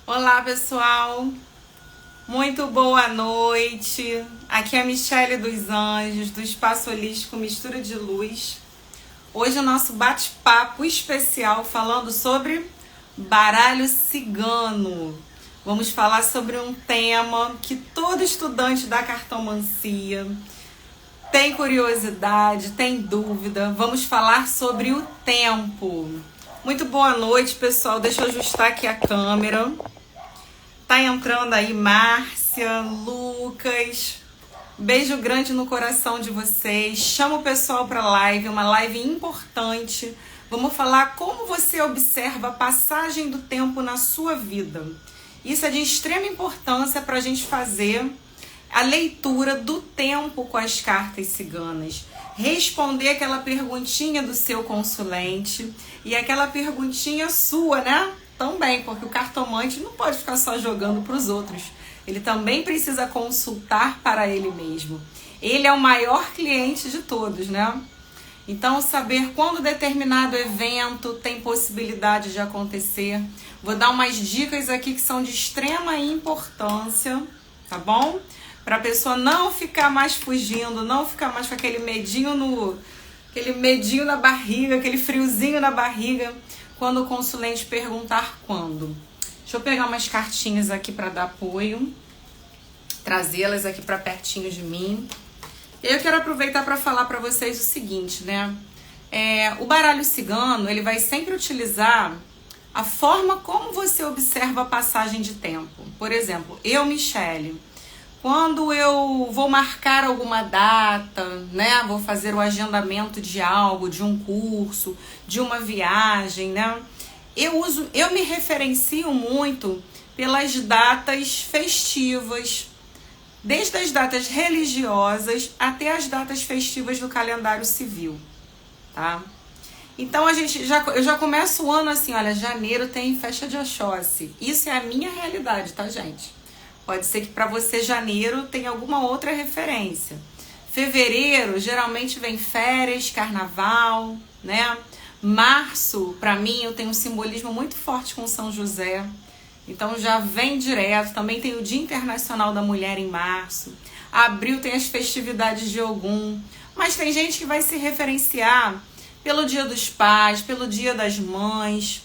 Olá, pessoal. Muito boa noite. Aqui é a Michele dos Anjos, do Espaço Holístico Mistura de Luz. Hoje o nosso bate-papo especial falando sobre baralho cigano. Vamos falar sobre um tema que todo estudante da cartomancia tem curiosidade, tem dúvida. Vamos falar sobre o tempo. Muito boa noite, pessoal. Deixa eu ajustar aqui a câmera. Tá entrando aí Márcia, Lucas. Beijo grande no coração de vocês. Chama o pessoal para live, uma live importante. Vamos falar como você observa a passagem do tempo na sua vida. Isso é de extrema importância para a gente fazer a leitura do tempo com as cartas ciganas. Responder aquela perguntinha do seu consulente e aquela perguntinha sua, né? Também, porque o cartomante não pode ficar só jogando para os outros. Ele também precisa consultar para ele mesmo. Ele é o maior cliente de todos, né? Então, saber quando determinado evento tem possibilidade de acontecer. Vou dar umas dicas aqui que são de extrema importância, tá bom? Para a pessoa não ficar mais fugindo, não ficar mais com aquele medinho na barriga, aquele friozinho na barriga, quando o consulente perguntar quando. Deixa eu pegar umas cartinhas aqui para dar apoio, trazê-las aqui para pertinho de mim. Eu quero aproveitar para falar para vocês o seguinte, né? O baralho cigano, ele vai sempre utilizar a forma como você observa a passagem de tempo. Por exemplo, eu, Michele, quando eu vou marcar alguma data, né? Vou fazer o agendamento de algo, de um curso, de uma viagem, né? Eu me referencio muito pelas datas festivas, desde as datas religiosas até as datas festivas do calendário civil, tá? Então eu já começo o ano assim, olha, janeiro tem festa de Oxóssi. Isso é a minha realidade, tá, gente? Pode ser que para você janeiro tenha alguma outra referência. Fevereiro geralmente vem férias, carnaval, né? Março, para mim, eu tenho um simbolismo muito forte com São José. Então já vem direto. Também tem o Dia Internacional da Mulher em março. Abril tem as festividades de Ogum. Mas tem gente que vai se referenciar pelo Dia dos Pais, pelo Dia das Mães,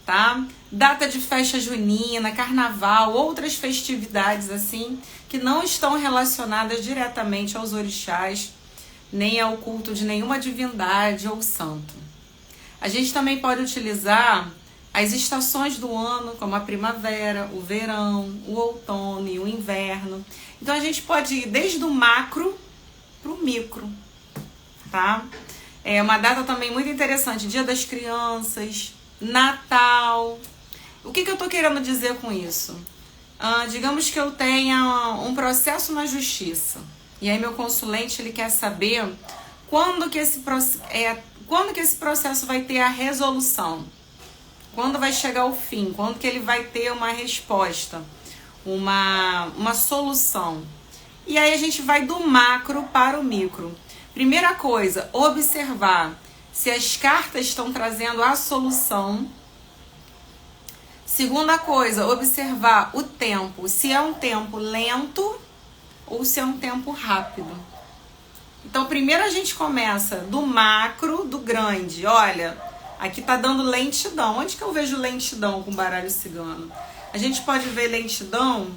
tá? Data de festa junina, carnaval, outras festividades assim, que não estão relacionadas diretamente aos orixás, nem ao culto de nenhuma divindade ou santo. A gente também pode utilizar as estações do ano, como a primavera, o verão, o outono e o inverno. Então a gente pode ir desde o macro para o micro, tá? É uma data também muito interessante, Dia das Crianças, Natal. O que eu tô querendo dizer com isso? Digamos que eu tenha um processo na justiça. E aí meu consulente ele quer saber quando que esse processo vai ter a resolução. Quando vai chegar ao fim. Quando que ele vai ter uma resposta. Uma solução. E aí a gente vai do macro para o micro. Primeira coisa, observar se as cartas estão trazendo a solução. Segunda coisa, observar o tempo. Se é um tempo lento ou se é um tempo rápido. Então, primeiro a gente começa do macro, do grande. Olha, aqui tá dando lentidão. Onde que eu vejo lentidão com baralho cigano? A gente pode ver lentidão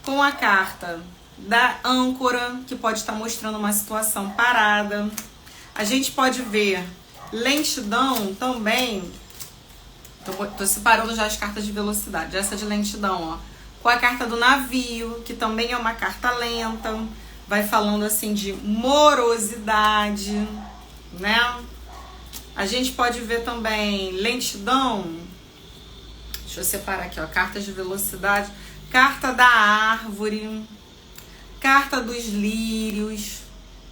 com a carta da âncora, que pode estar mostrando uma situação parada. A gente pode ver lentidão também. Tô separando já as cartas de velocidade. Essa de lentidão, ó. Com a carta do navio, que também é uma carta lenta. Vai falando assim de morosidade, né? A gente pode ver também lentidão. Deixa eu separar aqui, ó. Cartas de velocidade. Carta da árvore. Carta dos lírios,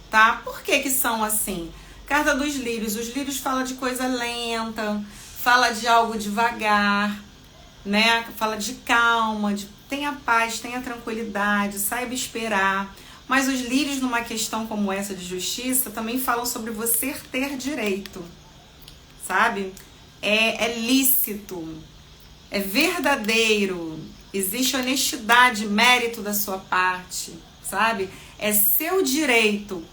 tá? Por que são assim? Carta dos lírios. Os lírios falam de coisa lenta, fala de algo devagar, né? Fala de calma, tenha paz, tenha tranquilidade, saiba esperar. Mas os lírios, numa questão como essa de justiça, também falam sobre você ter direito, sabe? É lícito. é verdadeiro, existe honestidade, mérito da sua parte, sabe? É seu direito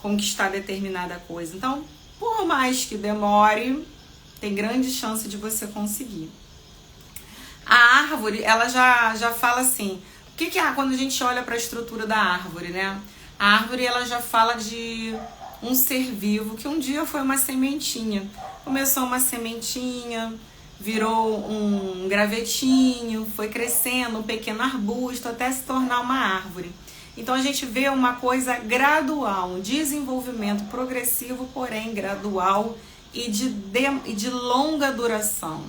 conquistar determinada coisa. Então, por mais que demore, tem grande chance de você conseguir. A árvore, ela já fala assim, o que é quando a gente olha para a estrutura da árvore, né? A árvore, ela já fala de um ser vivo que um dia foi uma sementinha. Começou uma sementinha, virou um gravetinho, foi crescendo, um pequeno arbusto, até se tornar uma árvore. Então a gente vê uma coisa gradual, um desenvolvimento progressivo, porém gradual e de longa duração.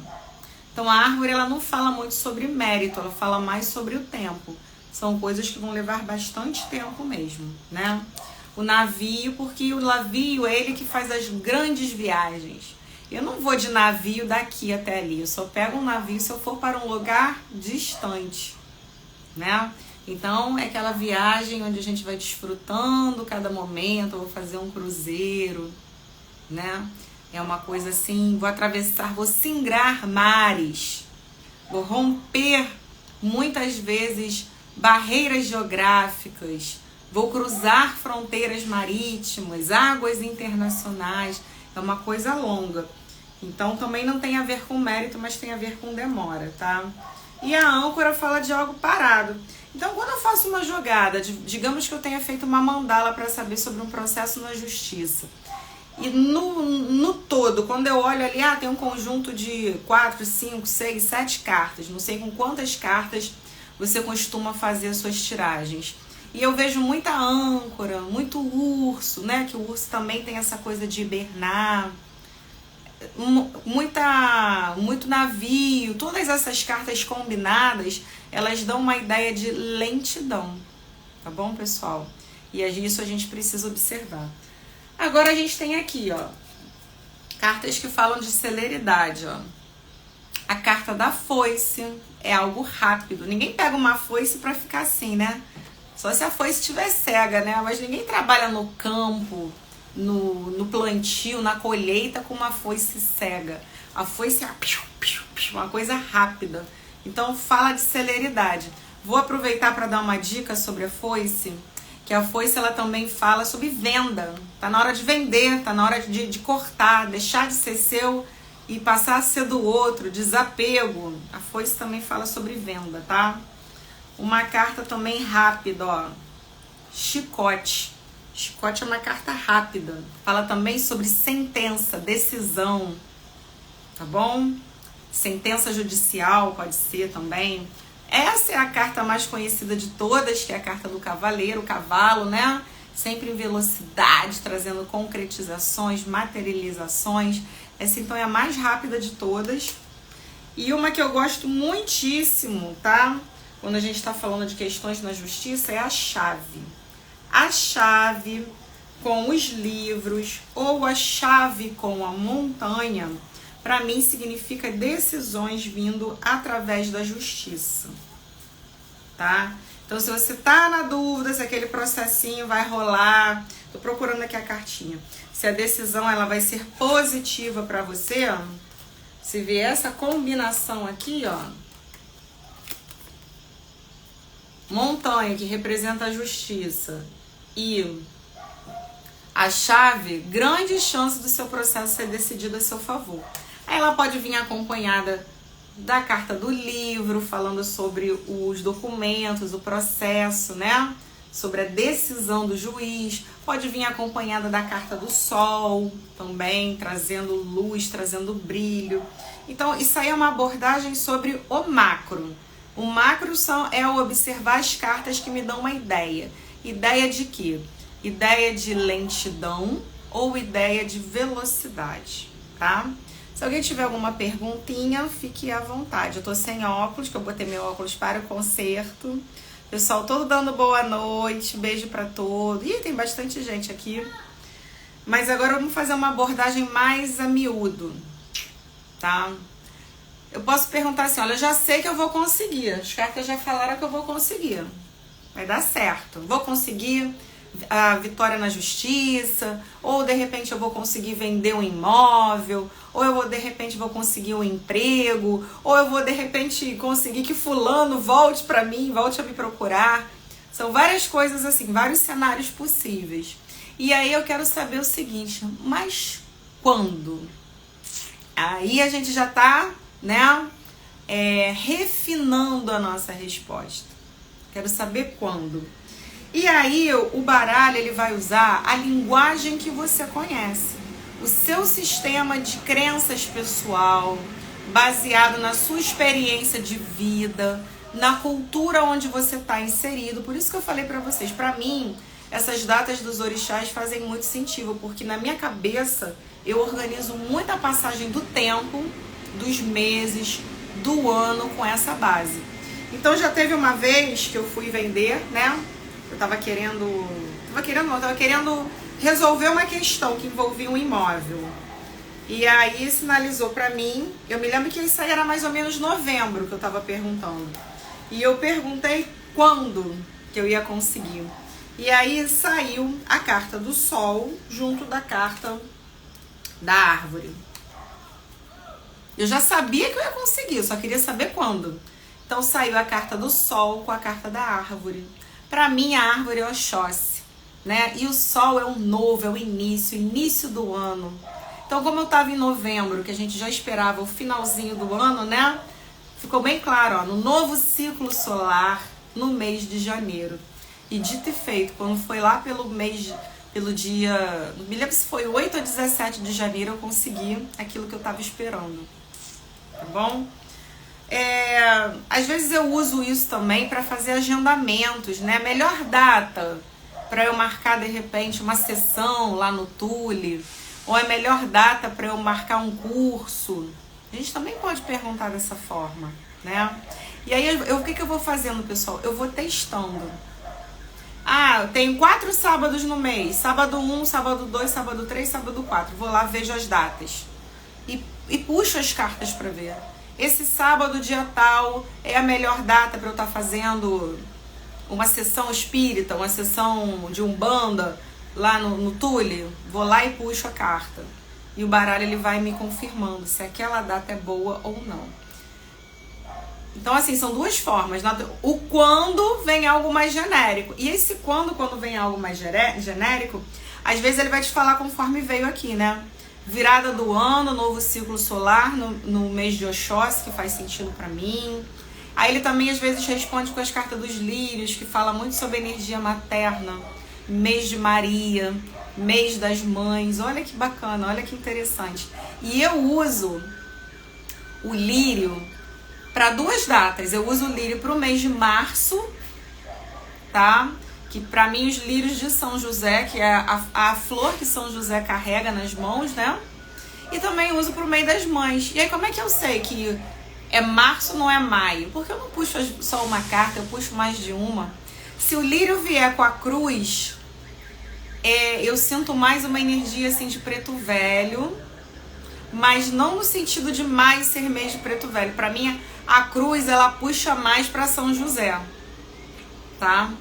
Então a árvore, ela não fala muito sobre mérito, ela fala mais sobre o tempo. São coisas que vão levar bastante tempo mesmo, né? O navio, porque o navio é ele que faz as grandes viagens. Eu não vou de navio daqui até ali, eu só pego um navio se eu for para um lugar distante, né? Então é aquela viagem onde a gente vai desfrutando cada momento, eu vou fazer um cruzeiro, né? É uma coisa assim, vou atravessar, vou singrar mares, vou romper muitas vezes barreiras geográficas, vou cruzar fronteiras marítimas, águas internacionais, é uma coisa longa. Então também não tem a ver com mérito, mas tem a ver com demora, tá? E a âncora fala de algo parado. Então quando eu faço uma jogada, digamos que eu tenha feito uma mandala para saber sobre um processo na justiça, e no todo, quando eu olho ali, tem um conjunto de 4, 5, 6, 7 cartas, não sei com quantas cartas você costuma fazer as suas tiragens. E eu vejo muita âncora, muito urso, né? Que o urso também tem essa coisa de hibernar. Muito navio. Todas essas cartas combinadas, elas dão uma ideia de lentidão. Tá bom, pessoal? E isso a gente precisa observar. Agora a gente tem aqui, ó, cartas que falam de celeridade, ó. A carta da foice é algo rápido. Ninguém pega uma foice pra ficar assim, né? Só se a foice estiver cega, né? Mas ninguém trabalha no campo, no plantio, na colheita com uma foice cega. A foice é uma coisa rápida. Então fala de celeridade. Vou aproveitar para dar uma dica sobre a foice, que a foice ela também fala sobre venda. Tá na hora de vender, tá na hora de cortar, deixar de ser seu e passar a ser do outro, desapego. A foice também fala sobre venda, tá? Uma carta também rápida, ó. Chicote. Chicote é uma carta rápida. Fala também sobre sentença, decisão. Tá bom? Sentença judicial pode ser também. Essa é a carta mais conhecida de todas, que é a carta do cavaleiro, o cavalo, né? Sempre em velocidade, trazendo concretizações, materializações. Essa então é a mais rápida de todas. E uma que eu gosto muitíssimo, tá? Quando a gente está falando de questões na justiça, é a chave. A chave com os livros ou a chave com a montanha, para mim significa decisões vindo através da justiça, tá? Então se você tá na dúvida se aquele processinho vai rolar, tô procurando aqui a cartinha, se a decisão ela vai ser positiva para você, ó, se vê essa combinação aqui, ó, montanha, que representa a justiça, e a chave, grande chance do seu processo ser decidido a seu favor. Aí ela pode vir acompanhada da carta do livro, falando sobre os documentos, o processo, né? Sobre a decisão do juiz. Pode vir acompanhada da carta do sol também, trazendo luz, trazendo brilho. Então, isso aí é uma abordagem sobre o macro. O macro é o observar as cartas que me dão uma ideia. Ideia de quê? Ideia de lentidão ou ideia de velocidade, tá? Se alguém tiver alguma perguntinha, fique à vontade. Eu tô sem óculos, que eu botei meu óculos para o concerto. Pessoal, todo dando boa noite, beijo pra todos. Ih, tem bastante gente aqui. Mas agora vamos fazer uma abordagem mais a miúdo, tá? Eu posso perguntar assim, olha, eu já sei que eu vou conseguir. As cartas já falaram que eu vou conseguir. Vai dar certo. Vou conseguir. a vitória na justiça, ou de repente eu vou conseguir vender um imóvel, ou eu vou de repente vou conseguir um emprego, ou eu vou de repente conseguir que fulano volte para mim, volte a me procurar. São várias coisas assim, vários cenários possíveis. E aí eu quero saber o seguinte, mas quando? Aí a gente já tá, né, refinando a nossa resposta. Quero saber quando. E aí o baralho ele vai usar a linguagem que você conhece. O seu sistema de crenças pessoal, baseado na sua experiência de vida, na cultura onde você está inserido. Por isso que eu falei para vocês, para mim, essas datas dos orixás fazem muito sentido, porque na minha cabeça eu organizo muita passagem do tempo, dos meses, do ano com essa base. Então já teve uma vez que eu fui vender, né? Eu tava querendo resolver uma questão que envolvia um imóvel. E aí sinalizou pra mim, eu me lembro que isso aí era mais ou menos novembro que eu tava perguntando. E eu perguntei quando que eu ia conseguir. E aí saiu a carta do sol junto da carta da árvore. Eu já sabia que eu ia conseguir, eu só queria saber quando. Então saiu a carta do sol com a carta da árvore. Para mim a árvore é Oxóssi, né? E o sol é o novo, é o início do ano. Então como eu estava em novembro, que a gente já esperava o finalzinho do ano, né? Ficou bem claro, ó, no novo ciclo solar, no mês de janeiro. E dito e feito, quando foi lá pelo dia, não me lembro se foi 8 ou 17 de janeiro, eu consegui aquilo que eu estava esperando. Tá bom? Às vezes eu uso isso também para fazer agendamentos, né? Melhor data para eu marcar de repente uma sessão lá no Tule, ou é melhor data para eu marcar um curso. A gente também pode perguntar dessa forma, né? E aí o que eu vou fazendo, pessoal? Eu vou testando. Eu tenho 4 sábados no mês, sábado 1, sábado 2, sábado 3, sábado 4. Vou lá, vejo as datas e puxo as cartas para ver. Esse sábado, dia tal, é a melhor data para eu estar fazendo uma sessão espírita, uma sessão de umbanda lá no Tule. Vou lá e puxo a carta. E o baralho ele vai me confirmando se aquela data é boa ou não. Então, assim, são duas formas. O quando vem algo mais genérico. E esse quando vem algo mais genérico, às vezes ele vai te falar conforme veio aqui, né? Virada do ano, novo ciclo solar no mês de Oxóssi, que faz sentido pra mim. Aí ele também às vezes responde com as cartas dos lírios, que fala muito sobre energia materna. Mês de Maria, mês das mães. Olha que bacana, olha que interessante. E eu uso o lírio para 2 datas. Eu uso o lírio para o mês de março, tá? Que para mim os lírios de São José, que é a flor que São José carrega nas mãos, né? E também uso para o mês das mães. E aí como é que eu sei que é março, não é maio? Porque eu não puxo só uma carta, eu puxo mais de uma. Se o lírio vier com a cruz, eu sinto mais uma energia assim de preto velho, mas não no sentido de mais ser mês de preto velho. Para mim a cruz ela puxa mais para São José, tá?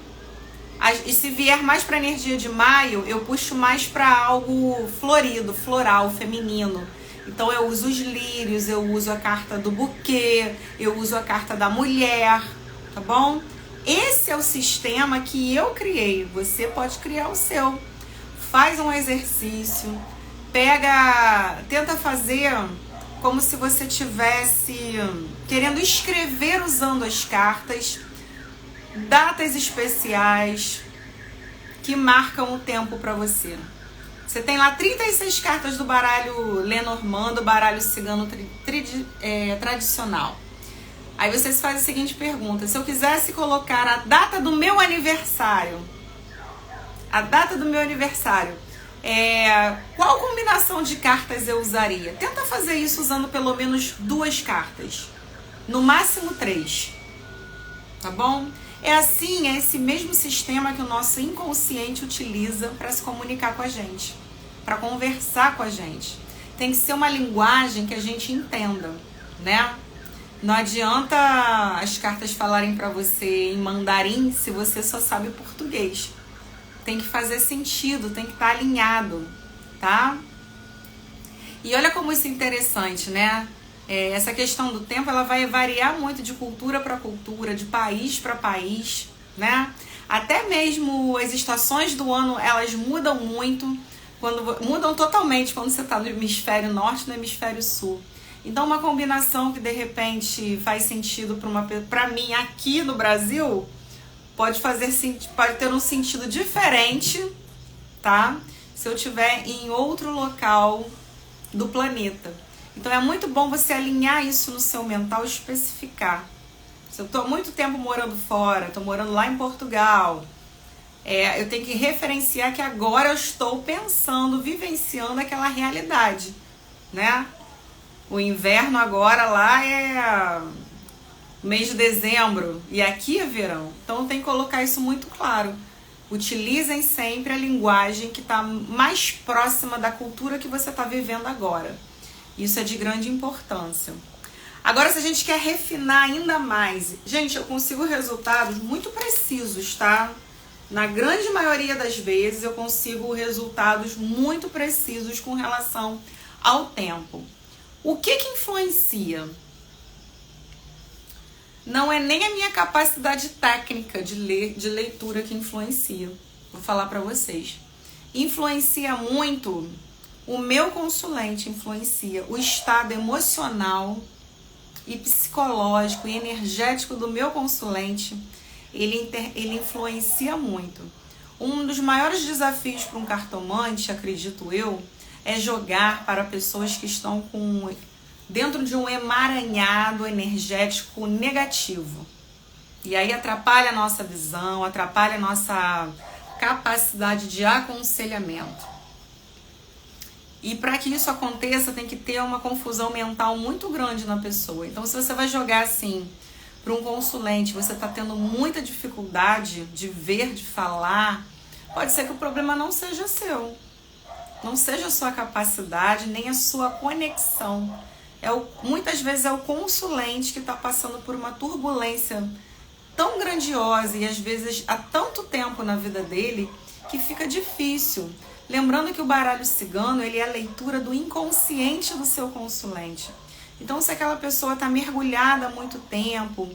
E se vier mais para energia de maio, eu puxo mais para algo florido, floral, feminino. Então eu uso os lírios, eu uso a carta do buquê, eu uso a carta da mulher, tá bom? Esse é o sistema que eu criei. Você pode criar o seu. Faz um exercício, tenta fazer como se você estivesse querendo escrever usando as cartas, datas especiais que marcam o tempo para você. Você tem lá 36 cartas do baralho Lenormand, do baralho cigano tradicional. Aí vocês fazem a seguinte pergunta: se eu quisesse colocar a data do meu aniversário, qual combinação de cartas eu usaria? Tenta fazer isso usando pelo menos 2 cartas, no máximo 3, tá bom? É esse mesmo sistema que o nosso inconsciente utiliza para se comunicar com a gente, para conversar com a gente. Tem que ser uma linguagem que a gente entenda, né? Não adianta as cartas falarem para você em mandarim se você só sabe português. tem que fazer sentido, tem que estar alinhado, tá? E olha como isso é interessante, né? Essa questão do tempo, ela vai variar muito de cultura para cultura, de país para país, né? Até mesmo as estações do ano, elas mudam muito, mudam totalmente quando você está no hemisfério norte e no hemisfério sul. Então, uma combinação que de repente faz sentido para mim aqui no Brasil, pode ter um sentido diferente, tá? Se eu estiver em outro local do planeta. Então é muito bom você alinhar isso no seu mental e especificar. Se eu estou há muito tempo morando fora, estou morando lá em Portugal, eu tenho que referenciar que agora eu estou pensando, vivenciando aquela realidade, né? O inverno agora lá é mês de dezembro e aqui é verão. Então tem que colocar isso muito claro. Utilizem sempre a linguagem que está mais próxima da cultura que você está vivendo agora. Isso é de grande importância. Agora, se a gente quer refinar ainda mais, gente, eu consigo resultados muito precisos, tá? Na grande maioria das vezes, eu consigo resultados muito precisos com relação ao tempo. O que influencia? Não é nem a minha capacidade técnica de leitura que influencia. Vou falar para vocês. Influencia muito o meu consulente, influencia o estado emocional e psicológico e energético do meu consulente. Ele influencia muito. Um dos maiores desafios para um cartomante, acredito eu, é jogar para pessoas que estão dentro de um emaranhado energético negativo. E aí atrapalha a nossa visão, atrapalha a nossa capacidade de aconselhamento. E para que isso aconteça, tem que ter uma confusão mental muito grande na pessoa. Então, se você vai jogar assim para um consulente, você está tendo muita dificuldade de ver, de falar, pode ser que o problema não seja seu. Não seja a sua capacidade, nem a sua conexão. Muitas vezes é o consulente que está passando por uma turbulência tão grandiosa e às vezes há tanto tempo na vida dele que fica difícil. Lembrando que o baralho cigano, ele é a leitura do inconsciente do seu consulente. Então, se aquela pessoa está mergulhada há muito tempo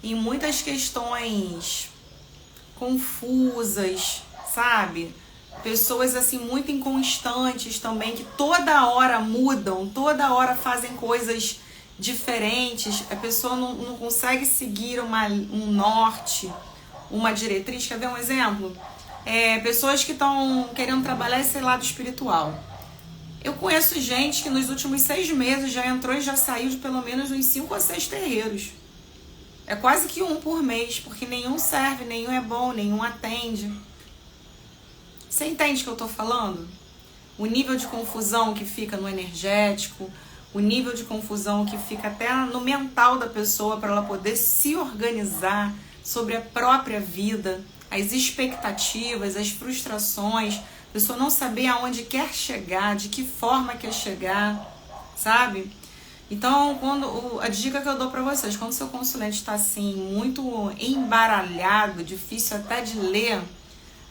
em muitas questões confusas, sabe? Pessoas assim muito inconstantes também, que toda hora mudam, toda hora fazem coisas diferentes. A pessoa não consegue seguir um norte, uma diretriz. Quer ver um exemplo? Pessoas que estão querendo trabalhar esse lado espiritual. Eu conheço gente que nos últimos 6 meses já entrou e já saiu de pelo menos uns 5 a 6 terreiros. É quase que um por mês, porque nenhum serve, nenhum é bom, nenhum atende. Você entende o que eu estou falando? O nível de confusão que fica no energético, o nível de confusão que fica até no mental da pessoa para ela poder se organizar sobre a própria vida, as expectativas, as frustrações, a pessoa não saber aonde quer chegar, de que forma quer chegar, sabe? Então, a dica que eu dou para vocês, quando seu consulente está assim, muito embaralhado, difícil até de ler,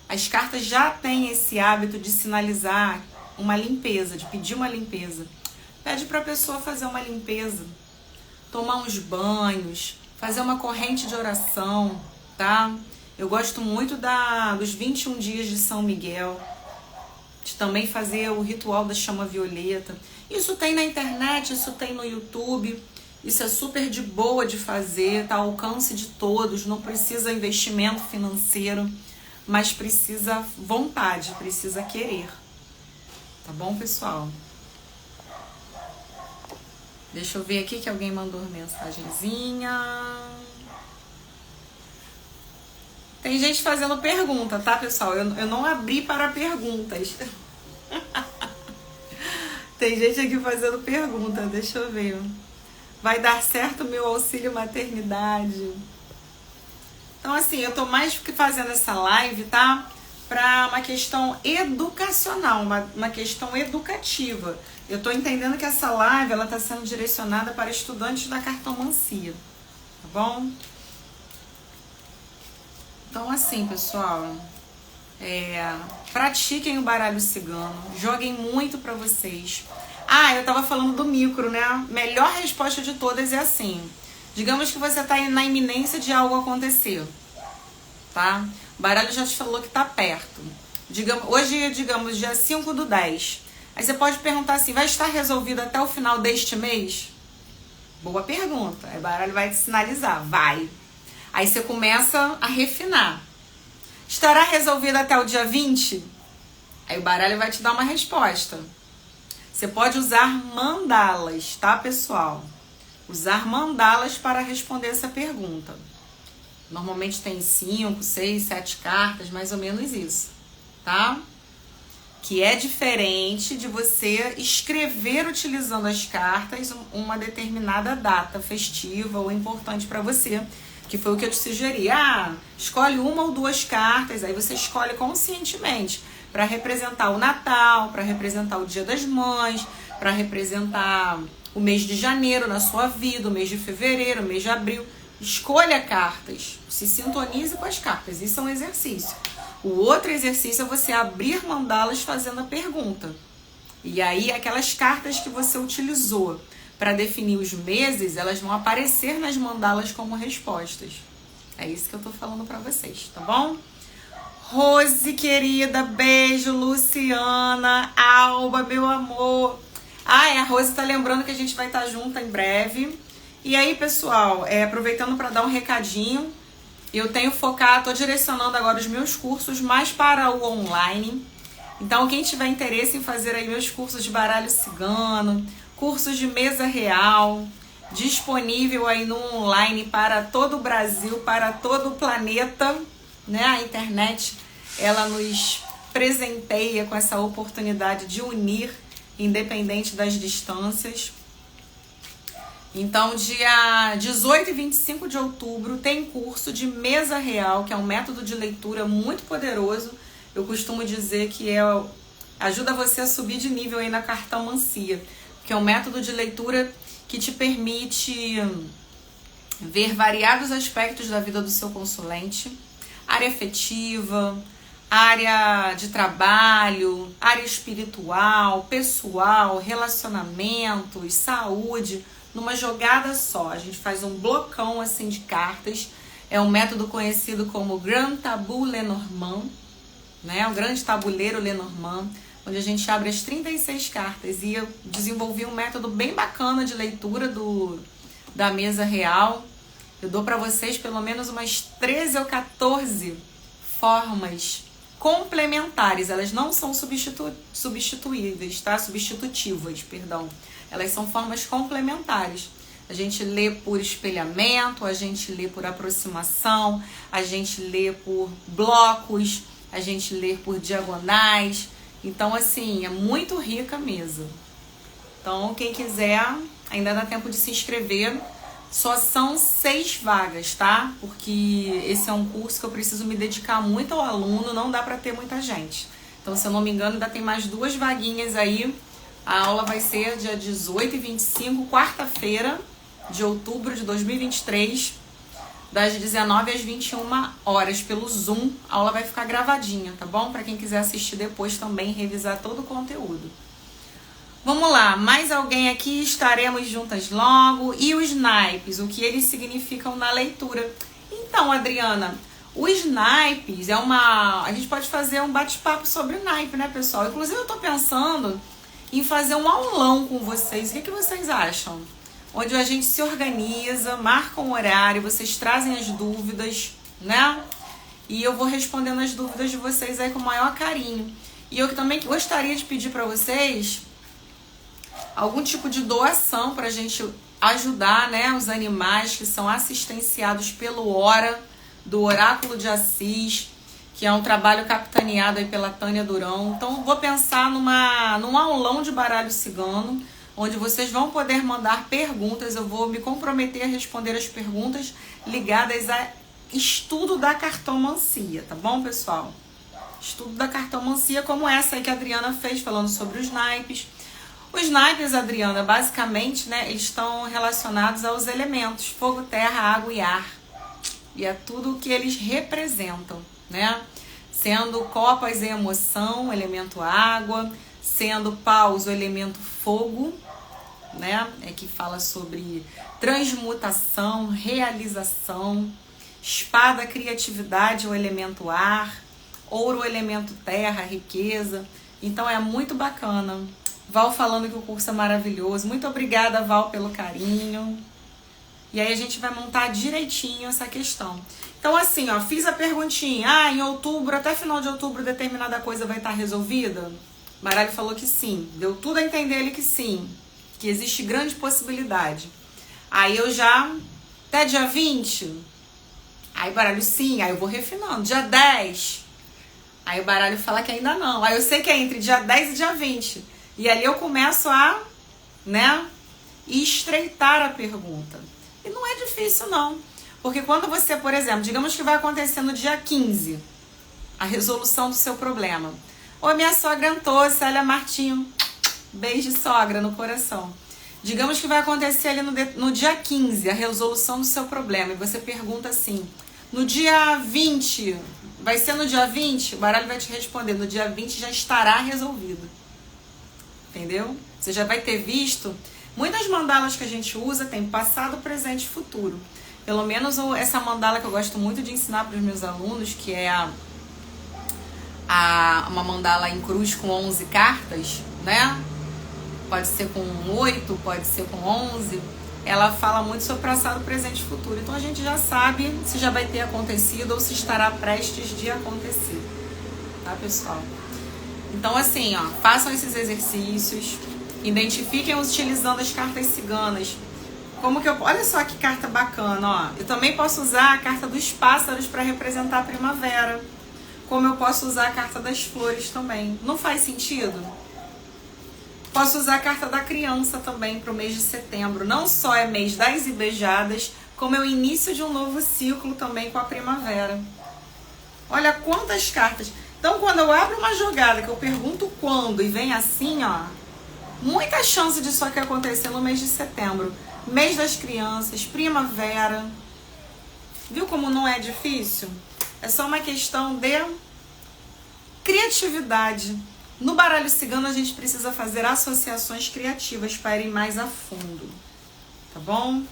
as cartas já têm esse hábito de sinalizar uma limpeza, de pedir uma limpeza. Pede para a pessoa fazer uma limpeza, tomar uns banhos, fazer uma corrente de oração, tá? Eu gosto muito dos 21 dias de São Miguel, de também fazer o ritual da chama violeta. Isso tem na internet, isso tem no YouTube, isso é super de boa de fazer, tá ao alcance de todos, não precisa investimento financeiro, mas precisa vontade, precisa querer. Tá bom, pessoal? Deixa eu ver aqui que alguém mandou mensagenzinha. Tem gente fazendo pergunta, tá, pessoal? Eu não abri para perguntas. Tem gente aqui fazendo pergunta, deixa eu ver. Vai dar certo o meu auxílio maternidade? Então, assim, eu tô mais que fazendo essa live, tá? Para uma questão educacional, uma questão educativa. Eu tô entendendo que essa live, ela tá sendo direcionada para estudantes da cartomancia, tá bom? Então, assim, pessoal, Pratiquem o baralho cigano, joguem muito pra vocês. Eu tava falando do micro, né? Melhor resposta de todas é assim. Digamos que você tá na iminência de algo acontecer, tá? O baralho já te falou que tá perto. Hoje, digamos, dia 5/10. Aí você pode perguntar assim, vai estar resolvido até o final deste mês? Boa pergunta. Aí o baralho vai te sinalizar, vai. Aí você começa a refinar. Estará resolvido até o dia 20? Aí o baralho vai te dar uma resposta. Você pode usar mandalas, tá, pessoal? Usar mandalas para responder essa pergunta. Normalmente tem 5, 6, 7 cartas, mais ou menos isso, tá? Que é diferente de você escrever utilizando as cartas uma determinada data festiva ou importante para você, que foi o que eu te sugeri. Escolhe 1 ou 2 cartas, aí você escolhe conscientemente para representar o Natal, para representar o Dia das Mães, para representar o mês de janeiro na sua vida, o mês de fevereiro, o mês de abril. Escolha cartas, se sintonize com as cartas, isso é um exercício. O outro exercício é você abrir mandalas fazendo a pergunta. E aí aquelas cartas que você utilizou para definir os meses, elas vão aparecer nas mandalas como respostas. É isso que eu tô falando para vocês, tá bom? Rose, querida, beijo. Luciana, Alba, meu amor. A Rose tá lembrando que a gente vai estar junto em breve. E aí, pessoal, aproveitando para dar um recadinho, eu tenho focado, tô direcionando agora os meus cursos mais para o online. Então, quem tiver interesse em fazer aí meus cursos de baralho cigano, cursos de mesa real, disponível aí no online para todo o Brasil, para todo o planeta, né? A internet, ela nos presenteia com essa oportunidade de unir, independente das distâncias. Então, dia 18 e 25 de outubro tem curso de mesa real, que é um método de leitura muito poderoso. Eu costumo dizer que ajuda você a subir de nível aí na cartomancia, que é um método de leitura que te permite ver variados aspectos da vida do seu consulente, área afetiva, área de trabalho, área espiritual, pessoal, relacionamentos, saúde, numa jogada só. A gente faz um blocão assim de cartas. É um método conhecido como Grand Tabou Lenormand, né? O grande tabuleiro Lenormand, onde a gente abre as 36 cartas. E eu desenvolvi um método bem bacana de leitura da mesa real. Eu dou para vocês pelo menos umas 13 ou 14 formas complementares. Elas não são substituíveis, tá? Substitutivas, perdão. Elas são formas complementares. A gente lê por espelhamento, a gente lê por aproximação, a gente lê por blocos, a gente lê por diagonais. Então, assim, é muito rica a mesa. Então, quem quiser, ainda dá tempo de se inscrever. Só são 6 vagas, tá? Porque esse é um curso que eu preciso me dedicar muito ao aluno, não dá pra ter muita gente. Então, se eu não me engano, ainda tem mais 2 vaguinhas aí. A aula vai ser dia 18 e 25, quarta-feira de outubro de 2023, das 19 às 21 horas, pelo Zoom. A aula vai ficar gravadinha, tá bom? Para quem quiser assistir depois também, revisar todo o conteúdo. Vamos lá, mais alguém aqui? Estaremos juntas logo. E os naipes, o que eles significam na leitura? Então, Adriana, os naipes a gente pode fazer um bate-papo sobre o naipe, né, pessoal? Inclusive, eu tô pensando em fazer um aulão com vocês. O que vocês acham? Onde a gente se organiza, marca um horário, vocês trazem as dúvidas, né? E eu vou respondendo as dúvidas de vocês aí com o maior carinho. E eu também gostaria de pedir para vocês algum tipo de doação para a gente ajudar, né, os animais que são assistenciados pelo Hora, do Oráculo de Assis, que é um trabalho capitaneado aí pela Tânia Durão. Então, vou pensar num aulão de baralho cigano, onde vocês vão poder mandar perguntas. Eu vou me comprometer a responder as perguntas ligadas a estudo da cartomancia, tá bom, pessoal? Estudo da cartomancia, como essa aí que a Adriana fez, falando sobre os naipes. Os naipes, Adriana, basicamente, né, eles estão relacionados aos elementos fogo, terra, água e ar. E é tudo o que eles representam, né? Sendo copas e emoção, elemento água. Sendo paus, o elemento fogo, né? É que fala sobre transmutação, realização. Espada, criatividade, o elemento ar. Ouro, o elemento terra, riqueza. Então é muito bacana. Val falando que o curso é maravilhoso. Muito obrigada, Val, pelo carinho. E aí a gente vai montar direitinho essa questão. Então assim, ó, fiz a perguntinha. Ah, em outubro, até final de outubro, determinada coisa vai estar resolvida? O baralho falou que sim. Deu tudo a entender ele que sim. Que existe grande possibilidade. Aí eu já... Até dia 20? Aí o baralho sim. Aí eu vou refinando. Dia 10? Aí o baralho fala que ainda não. Aí eu sei que é entre dia 10 e dia 20. E ali eu começo a, né, estreitar a pergunta. E não é difícil, não. Porque quando você, por exemplo, digamos que vai acontecer no dia 15, a resolução do seu problema. Oi, minha sogra Antônia, Célia Martinho. Beijo de sogra no coração. Digamos que vai acontecer ali no dia 15, a resolução do seu problema. E você pergunta assim, no dia 20, vai ser no dia 20? O baralho vai te responder, no dia 20 já estará resolvido. Entendeu? Você já vai ter visto. Muitas mandalas que a gente usa tem passado, presente e futuro. Pelo menos essa mandala que eu gosto muito de ensinar para os meus alunos, que é uma mandala em cruz com 11 cartas, né? Pode ser com 8, pode ser com 11. Ela fala muito sobre passado, presente e futuro. Então a gente já sabe se já vai ter acontecido ou se estará prestes de acontecer. Tá, pessoal? Então assim, ó, façam esses exercícios. Identifiquem-os utilizando as cartas ciganas. Como que eu... Olha só que carta bacana, ó. Eu também posso usar a carta dos pássaros para representar a primavera. Como eu posso usar a carta das flores também. Não faz sentido? Posso usar a carta da criança também para o mês de setembro. Não só é mês das ibejadas, como é o início de um novo ciclo também com a primavera. Olha quantas cartas. Então, quando eu abro uma jogada que eu pergunto quando e vem assim, ó, muita chance disso aqui acontecer no mês de setembro. Mês das crianças, primavera. Viu como não é difícil? É só uma questão de criatividade. No baralho cigano a gente precisa fazer associações criativas para ir mais a fundo. Tá bom?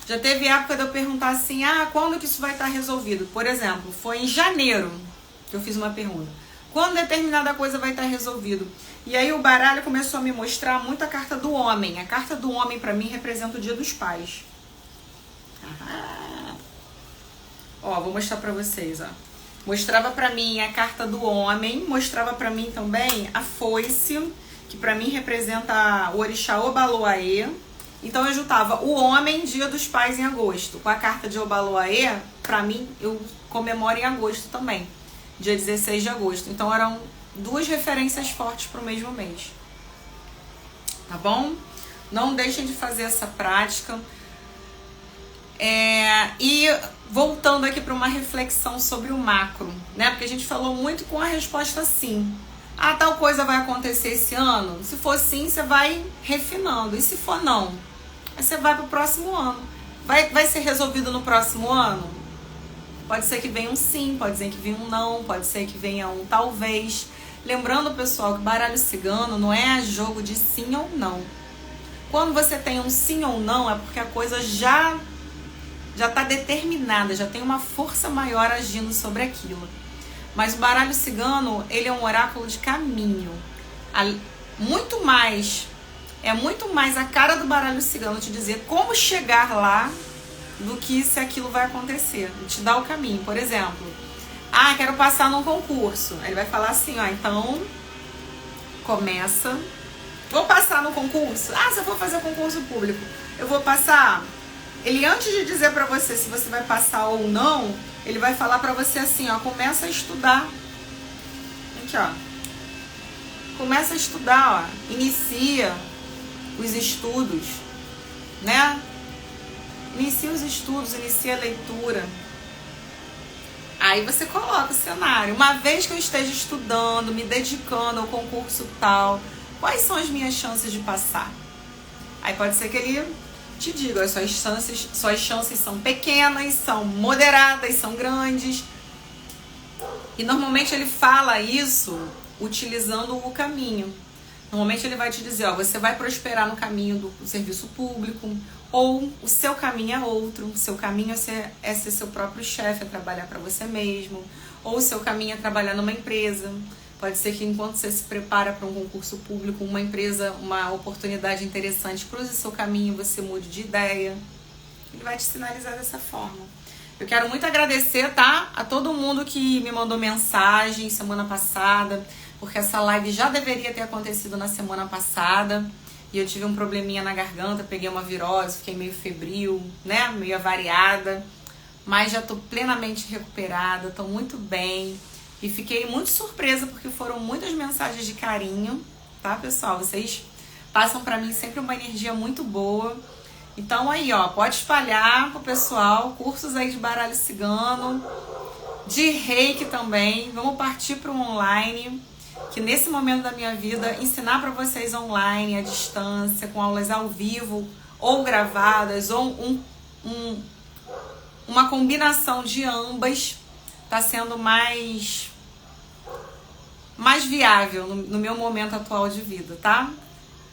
Já teve época de eu perguntar assim, quando que isso vai estar resolvido? Por exemplo, foi em janeiro que eu fiz uma pergunta. Quando determinada coisa vai estar resolvido? E aí o baralho começou a me mostrar muito a carta do homem. A carta do homem para mim representa o Dia dos Pais. Ó, vou mostrar para vocês, ó. Mostrava para mim a carta do homem, mostrava para mim também a foice, que para mim representa o orixá Obaloaê. Então eu juntava o homem, Dia dos Pais em agosto, com a carta de Obaloaê, para mim eu comemoro em agosto também, dia 16 de agosto. Então eram duas referências fortes para o mesmo mês. Tá bom? Não deixem de fazer essa prática. E voltando aqui para uma reflexão sobre o macro, né? Porque a gente falou muito com a resposta sim. Tal coisa vai acontecer esse ano? Se for sim, você vai refinando. E se for não? Aí você vai para o próximo ano. Vai ser resolvido no próximo ano? Pode ser que venha um sim, pode ser que venha um não, pode ser que venha um talvez. Lembrando, pessoal, que baralho cigano não é jogo de sim ou não. Quando você tem um sim ou não, é porque a coisa já está determinada, já tem uma força maior agindo sobre aquilo. Mas o baralho cigano, ele é um oráculo de caminho. É muito mais a cara do baralho cigano te dizer como chegar lá do que se aquilo vai acontecer. Ele te dá o caminho. Por exemplo, quero passar num concurso. Aí ele vai falar assim, então começa. Vou passar no concurso? Se eu for fazer concurso público, eu vou passar... Ele, antes de dizer pra você se você vai passar ou não, ele vai falar pra você assim, começa a estudar. Aqui, começa a estudar, inicia os estudos, né? Inicia os estudos, inicia a leitura. Aí você coloca o cenário. Uma vez que eu esteja estudando, me dedicando ao concurso tal, quais são as minhas chances de passar? Aí pode ser que ele te diga, suas chances são pequenas, são moderadas, são grandes. E normalmente ele fala isso utilizando o caminho. Normalmente ele vai te dizer, ó, você vai prosperar no caminho do serviço público, ou o seu caminho é outro, o seu caminho é ser seu próprio chefe, é trabalhar para você mesmo, ou o seu caminho é trabalhar numa empresa. Pode ser que enquanto você se prepara para um concurso público, uma empresa, uma oportunidade interessante, cruze seu caminho, você mude de ideia. Ele vai te sinalizar dessa forma. Eu quero muito agradecer, tá? A todo mundo que me mandou mensagem semana passada, porque essa live já deveria ter acontecido na semana passada e eu tive um probleminha na garganta, peguei uma virose, fiquei meio febril, né? Meio avariada, mas já tô plenamente recuperada, tô muito bem e fiquei muito surpresa porque foram muitas mensagens de carinho, tá, pessoal? Vocês passam pra mim sempre uma energia muito boa. Então aí, ó, pode espalhar pro pessoal, cursos aí de baralho cigano, de reiki também. Vamos partir para o online, que nesse momento da minha vida, ensinar para vocês online, à distância, com aulas ao vivo ou gravadas, ou uma combinação de ambas, tá sendo mais viável no meu momento atual de vida, tá?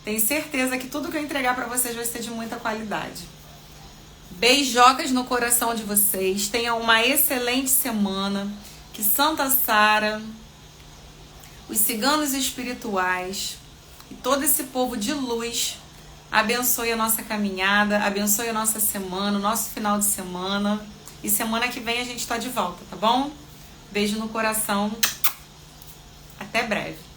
Tenho certeza que tudo que eu entregar para vocês vai ser de muita qualidade. Beijocas no coração de vocês. Tenham uma excelente semana. Que Santa Sara, os ciganos espirituais e todo esse povo de luz abençoe a nossa caminhada, abençoe a nossa semana, o nosso final de semana. E semana que vem a gente tá de volta, tá bom? Beijo no coração. Até breve.